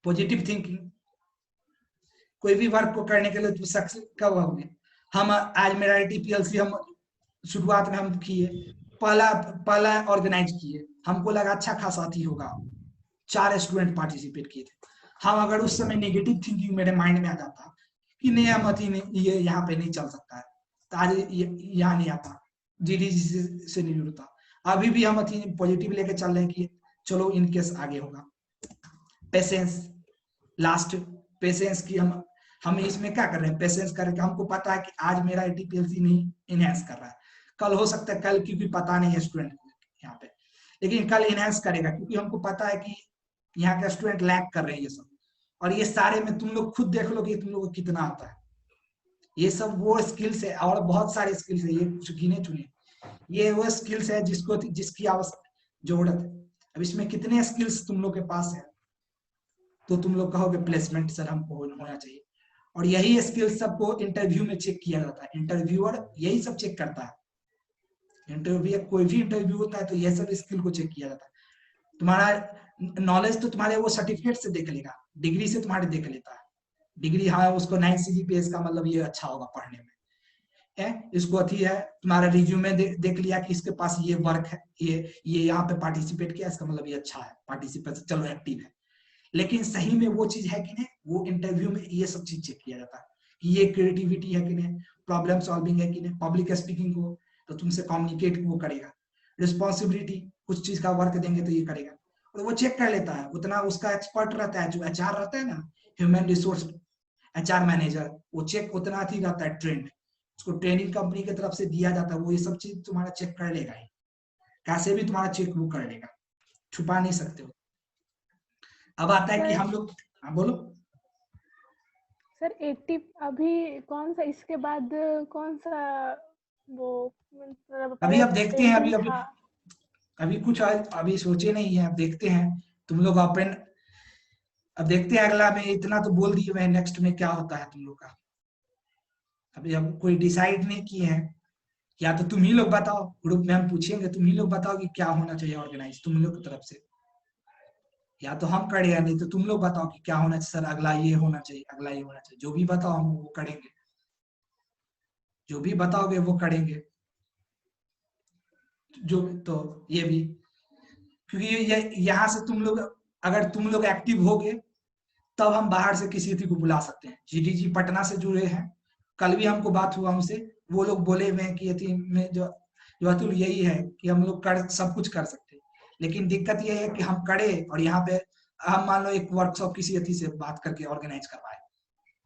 Positive thinking. कोई भी वर्क को करने के लिए तुम सक्सेस कब होगे? हम आज मेरा टीपीएलसी हम शुरुआत में हम किए, पहला ऑर्गेनाइज किए, हमको लगा अच्छा खासा अथी होगा, 4 स्टूडेंट पार्टिसिपेट किए थे। हम अगर उस समय नेगेटिव थिंकिंग मेरे माइंड में आ जाता कि नहीं हम अथी नहीं, ये यहाँ पे नहीं चल सकता है, तो आज यहाँ नहीं आता, जीडीजी से नहीं जुड़ता। अभी भी हम अथी पॉजिटिव लेके चल रहे हैं कि चलो इनकेस आगे होगा। पेशेंस, लास्ट, पेशेंस की हम इसमें क्या कर रहे हैं? पेशेंस करके हमको पता है कि आज मेरा टीपीएलसी नहीं इनहेंस कर रहा है, कल हो सकता है, कल क्योंकि पता नहीं है स्टूडेंट यहाँ पे, लेकिन कल इनहेंस करेगा, क्योंकि हमको पता है कि यहाँ के स्टूडेंट लैक कर रहे हैं ये सब। और ये सारे में तुम लोग खुद देख लो कि तुम लोग को कितना आता है। ये सब वो स्किल्स है, और बहुत सारे स्किल्स है, ये कुछ गिने चुने, ये वो स्किल्स है जिसकी जरूरत है। अब इसमें कितने स्किल्स तुम लोग के पास है, तो तुम लोग कहोगे प्लेसमेंट सर हमको होना चाहिए। और यही स्किल सबको इंटरव्यू में चेक किया जाता है, इंटरव्यूअर यही सब चेक करता है। इंटरव्यू, कोई भी इंटरव्यू होता है तो यह सब स्किल को चेक किया जाता है। तुम्हारा नॉलेज तो तुम्हारे वो सर्टिफिकेट से देख लेगा, डिग्री से तुम्हारे देख लेता है। डिग्री हाँ उसको 9 CGPA का मतलब ये अच्छा होगा पढ़ने में है, इसको अथी है, तुम्हारा रिज्यूमे देख लिया कि इसके पास ये वर्क है, ये यहाँ पे पार्टिसिपेट किया, इसका मतलब ये अच्छा है, पार्टिसिपेट, चलो एक्टिव है। लेकिन सही में वो चीज है कि नहीं, वो इंटरव्यू में ये सब चीज चेक किया जाता है कि ये क्रिएटिविटी है कि नहीं, प्रॉब्लम सॉल्विंग है कि नहीं, पब्लिक स्पीकिंग को तो तुमसे कम्युनिकेट वो करेगा, रिस्पॉन्सिबिलिटी, कुछ चीज का वर्क देंगे तो ये करेगा, और वो चेक कर लेता है। उतना उसका एक्सपर्ट रहता है, जो HR रहता है ना, ह्यूमन रिसोर्स HR मैनेजर, वो चेक उतना ही रहता है ट्रेंड, उसको ट्रेनिंग कंपनी की तरफ से दिया जाता है, वो ये सब चीज तुम्हारा चेक कर लेगा ही, कैसे भी तुम्हारा चेक वो कर लेगा, छुपा नहीं सकते हो। अब आता है कि हम लोग, हाँ बोलो सर 80 अभी कौन सा, इसके बाद कौन सा वो मतलब अभी अब देखते हैं, अभी कुछ अभी सोचे नहीं है, अब देखते हैं तुम लोग ओपन, अब देखते हैं अगला में, इतना तो बोल दिए मैं, नेक्स्ट में क्या होता है तुम लोग का, अभी हम कोई डिसाइड नहीं किए हैं। या तो तुम ही लोग बताओ, ग्रुप में हम पूछेंगे, तुम ही लोग बताओ कि क्या होना चाहिए ऑर्गेनाइज तुम लोग की तरफ से, या तो हम करें या नहीं तो तुम लोग बताओ कि क्या होना चाहिए, सर अगला ये होना चाहिए, अगला ये होना चाहिए, जो भी बताओ हम वो करेंगे, जो भी बताओगे वो करेंगे। जो तो ये भी, क्योंकि ये यहाँ से तुम लोग, अगर तुम लोग एक्टिव होगे तब हम बाहर से किसी को बुला सकते हैं। GDG पटना से जुड़े हैं, कल भी हमको बात हुआ हमसे, वो लोग बोले हुए हैं कि यदि में जो अतुल यही है कि हम लोग कर सब कुछ कर सकते हैं, लेकिन दिक्कत ये है कि हम करें और यहाँ पे हम मान लो एक वर्कशॉप किसी अथी से बात करके ऑर्गेनाइज करवाए,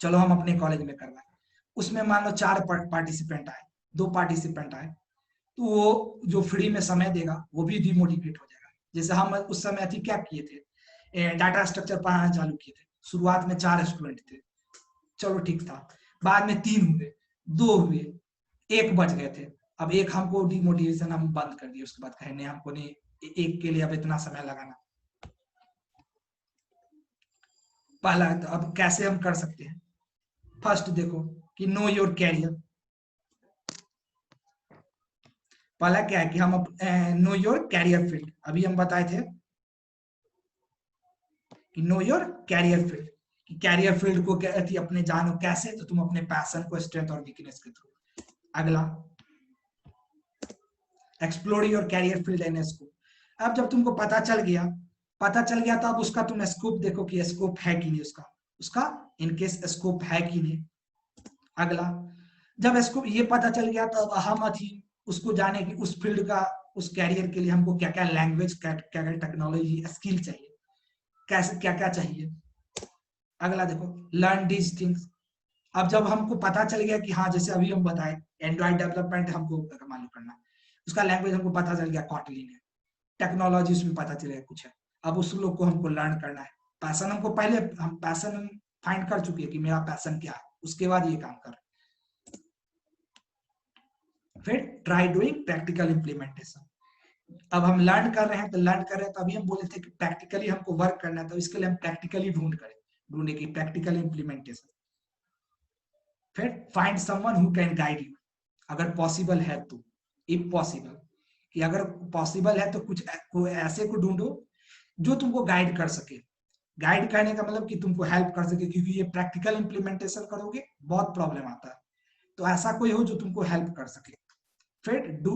चलो हम अपने कॉलेज में करवाए, उसमें मान लो 4 पार्टिसिपेंट आए, 2 पार्टिसिपेंट आए, तो वो जो फ्री में समय देगा वो भी डिमोटिवेट हो जाएगा। जैसे हम उस समय अथी क्या किए थे, डाटा स्ट्रक्चर पढ़ाना चालू किए थे, शुरुआत में 4 स्टूडेंट थे, चलो ठीक था। बाद में 3 हुए, 2 हुए, 1 बच गए थे। अब एक हमको डिमोटिवेशन हम बंद कर दिए, उसके बाद कहे नहीं हमको नहीं, एक के लिए अब इतना समय लगाना। पहला तो अब कैसे हम कर सकते हैं, फर्स्ट देखो कि नो योर कैरियर। पहला क्या है कि हम नो योर कैरियर फील्ड, अभी हम बताए थे कि नो योर कैरियर फील्ड, कि कैरियर फील्ड को अपने जानो कैसे, तो तुम अपने पैशन को स्ट्रेंथ और वीकनेस के थ्रू। अगला explore your career field and scope. अब जब तुमको पता चल गया तो अब उसका तुम स्कोप देखो कि स्कोप है कि नहीं, उसका इनकेस स्कोप है कि नहीं। अगला जब स्कोप ये पता चल गया तो अब हम थी उसको जाने की उस फील्ड का, उस कैरियर के लिए हमको क्या क्या लैंग्वेज, क्या क्या टेक्नोलॉजी स्किल चाहिए, कैसे क्या क्या चाहिए। अगला देखो लर्न दीज थिंग्स। अब जब हमको पता चल गया कि हाँ, जैसे अभी हम बताए एंड्रॉइड डेवलपमेंट हमको मालूम करना, उसका लैंग्वेज हमको पता चल गया कॉटलिन है, टेक्नोलॉजी उसमें पता चल गया कुछ है, अब उस लोग को हमको लर्न करना है। पैशन हमको पहले हम पैशन फाइंड कर चुके हैं कि मेरा पैशन क्या है, उसके बाद ये काम कर। फिर ट्राई डूइंग प्रैक्टिकल इम्प्लीमेंटेशन। अब हम लर्न कर रहे हैं तो अभी हम बोले थे कि प्रैक्टिकली हमको वर्क करना है, तो इसके लिए हम प्रैक्टिकली ढूंढे की प्रैक्टिकल इम्प्लीमेंटेशन। फिर find someone who can guide you, अगर पॉसिबल है तो, इफ पॉसिबल, कि अगर पॉसिबल है तो कुछ ऐसे को ढूंढो जो तुमको गाइड कर सके। गाइड करने का मतलब कि तुमको हेल्प कर सके, क्योंकि ये प्रैक्टिकल इम्प्लीमेंटेशन करोगे बहुत प्रॉब्लम आता है, तो ऐसा कोई हो जो तुमको हेल्प कर सके। फिर डू,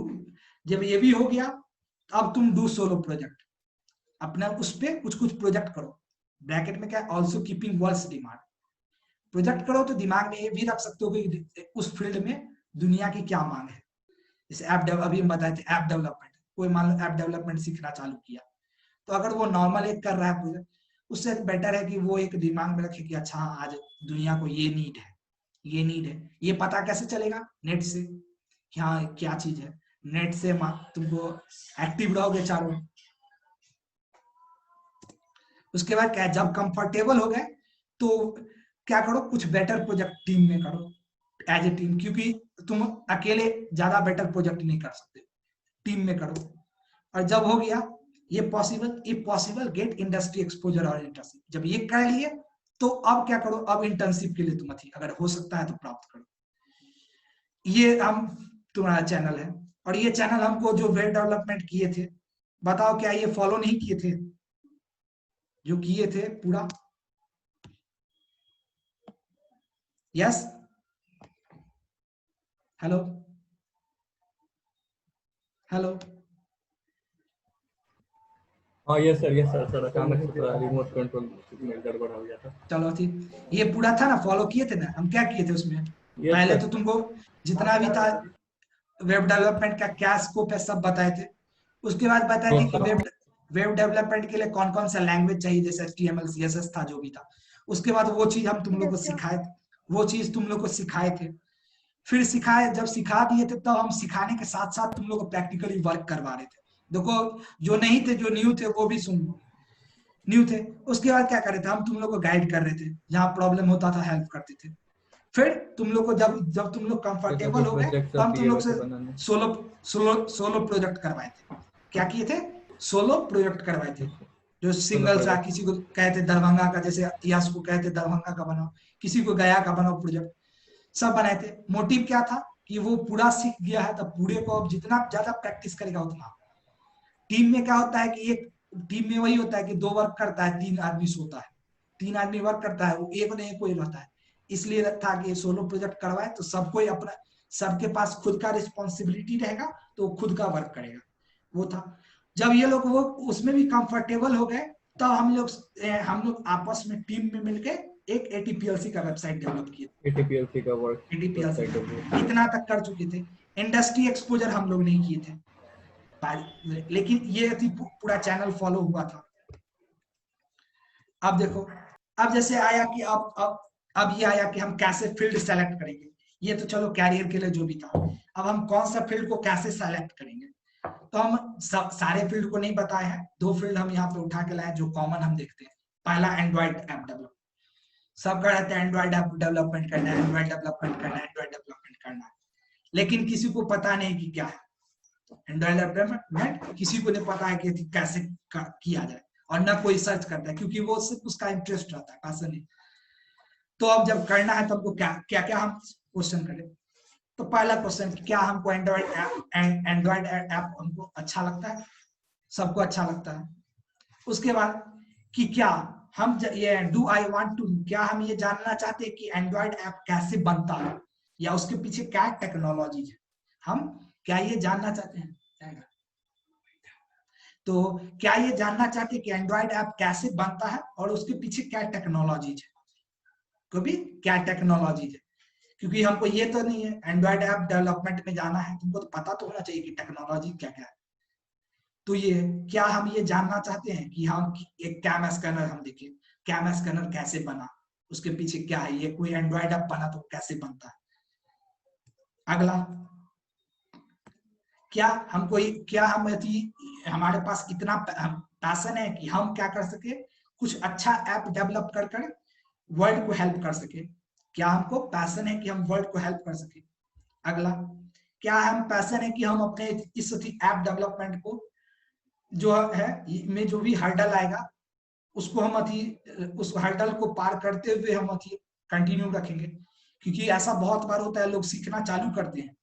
जब ये भी हो गया अब तुम डू सोलो प्रोजेक्ट, अपना उस पे कुछ प्रोजेक्ट करो। ब्रैकेट में क्या, also keeping world's demand. Project करो तो दिमाग में ये भी रख सकते हो कि उस फील्ड में दुनिया की क्या मांग है। जैसे अभी हम बताए थे ऐप डेवलपमेंट, कोई मान लो ऐप डेवलपमेंट सीखना चालू किया, तो अगर वो नॉर्मल एक कर रहा है प्रोजेक्ट, उससे बेटर है कि वो एक दिमाग में रखे कि अच्छा आज दुनिया को ये नीड है, ये नीड है। ये पता कैसे चलेगा, नेट से, क्या क्या चीज है। नेट से तुमको एक्टिव रहोगे चारों। उसके बाद क्या, जब कंफर्टेबल हो गए तो क्या करो, कुछ बेटर प्रोजेक्ट टीम में करो, एज ए टीम, क्योंकि तुम अकेले ज्यादा बेटर प्रोजेक्ट नहीं कर सकते, टीम में करो। और जब हो गया ये possible, if possible get industry exposure और इंटर्नशिप। जब ये कर लिए तो अब क्या करो, अब इंटर्नशिप के लिए तुम थी, अगर हो सकता है तो प्राप्त करो। ये हम तुम्हारा चैनल है, और ये चैनल हमको जो वेब डेवलपमेंट किए थे, बताओ क्या ये फॉलो नहीं किए थे, जो किए थे पूरा। यस, हेलो हेलो, हाँ यस सर, सर अचानक से थोड़ा रिमोट कंट्रोल में गड़बड़ हो गया था। चलो ठीक, ये पूरा था ना, फॉलो किए थे ना, हम क्या किए थे उसमें। यस पहले सर। तो तुमको जितना भी था वेब डेवलपमेंट का क्या स्कोप है सब बताए थे। उसके बाद बताए थे कि वेब डेवलपमेंट के लिए कौन कौन सा लैंग्वेज चाहिए, जैसे HTML CSS था जो भी था। उसके बाद वो चीज हम तुम लोग को सिखाए, वो चीज तुम लोग को सिखाए थे। फिर सिखाए, जब सिखा दिए थे तब हम सिखाने के साथ साथ तुम लोग को प्रैक्टिकली वर्क करवा रहे थे। देखो जो नहीं थे, जो न्यू थे वो भी सुन लो, न्यू थे। उसके बाद क्या कर रहे थे, हम तुम लोग को गाइड कर रहे थे, जहाँ प्रॉब्लम होता था हेल्प करते थे। फिर तुम लोग को जब जब तुम लोग कंफर्टेबल हो गए तो हम तुम लोग से सोलो सोलो सोलो प्रोजेक्ट करवाए थे। क्या किए थे, सोलो प्रोजेक्ट करवाए थे, जो सिंगल सा, किसी को कहते दरभंगा का, जैसे यश को कहते दरभंगा का बनाओ, किसी को गया का बनाओ प्रोजेक्ट, सब बनाए थे। मोटिव क्या था कि वो पूरा सीख गया है, तब पूरे को अब जितना ज्यादा प्रैक्टिस करेगा उतना। टीम में क्या होता है कि एक टीम में वही होता है कि 2 वर्क करता है, 3 आदमी सोता है, 3 आदमी वर्क करता है, वो एक नहीं कोई रहता है। इसलिए था कि सोलो प्रोजेक्ट करवाए तो सबको अपना, सबके पास खुद का रिस्पॉन्सिबिलिटी रहेगा, तो खुद का वर्क करेगा, वो था। जब ये लोग वो उसमें भी कंफर्टेबल हो गए, तब हम लोग आपस में टीम में मिलके एक ATPLC का वेबसाइट डेवलप किया। ATPLC का वर्क ATPLC इतना तक कर चुके थे। इंडस्ट्री एक्सपोजर हम लोग नहीं किए थे, लेकिन ये थी पूरा चैनल फॉलो हुआ था। अब देखो, अब जैसे आया कि अब ये आया कि हम कैसे फील्ड सेलेक्ट करेंगे। ये तो चलो कैरियर के लिए जो भी था, अब हम कौन सा फील्ड को कैसे सेलेक्ट करेंगे। तो हम सारे फील्ड को नहीं बताए हैं, 2 फील्ड हम यहाँ पे उठा के लाए जो कॉमन हम देखते हैं। पहला एंड्रॉइड ऐप डेवलप, सबका रहता है एंड्रॉइड ऐप डेवलपमेंट करना है, एंड्रॉइड डेवलपमेंट करना है, एंड्रॉइड डेवलपमेंट करना है, लेकिन किसी को पता नहीं कि क्या है एंड्रॉइड डेवलपमेंट, किसी को नहीं पता है कि कैसे किया जाए, और ना कोई सर्च करता है, क्योंकि वो सिर्फ उसका इंटरेस्ट रहता है, पैसा नहीं। तो अब जब करना है तो हमको क्या क्या क्या हम क्वेश्चन करें। तो पहला क्वेश्चन, क्या हमको एंड्रॉइड ऐप हमको अच्छा लगता है, सबको अच्छा लगता है। उसके बाद कि क्या हम ये डू आई वांट टू, क्या हम ये जानना चाहते हैं कि एंड्रॉइड ऐप कैसे बनता है या उसके पीछे क्या टेक्नोलॉजी है, हम क्या ये जानना चाहते हैं। तो क्या ये जानना चाहते हैं कि एंड्रॉइड ऐप कैसे बनता है और उसके पीछे क्या टेक्नोलॉजी है, कभी क्या टेक्नोलॉजी है, क्योंकि हमको ये तो नहीं है एंड्रॉइड ऐप डेवलपमेंट में जाना है, तुमको तो पता तो होना चाहिए कि टेक्नोलॉजी क्या क्या है। तो ये क्या हम ये जानना चाहते हैं कि हम एक कैम स्कैनर हम देखें, कैम स्कैनर कैसे बना, उसके पीछे क्या है, ये कोई एंड्रॉइड ऐप बना तो कैसे बनता है। अगला, क्या हमको क्या हम हमारे पास इतना पैशन है कि हम क्या कर सके, कुछ अच्छा ऐप डेवलप कर कर वर्ल्ड को हेल्प कर सके, क्या हमको पैशन है कि हम वर्ल्ड को हेल्प कर सके। अगला, क्या हम पैशन है कि हम अपने इस ऐप डेवलपमेंट को जो है में जो भी हर्डल आएगा उसको हम उस हर्डल को पार करते हुए हम कंटिन्यू रखेंगे, क्योंकि ऐसा बहुत बार होता है लोग सीखना चालू करते हैं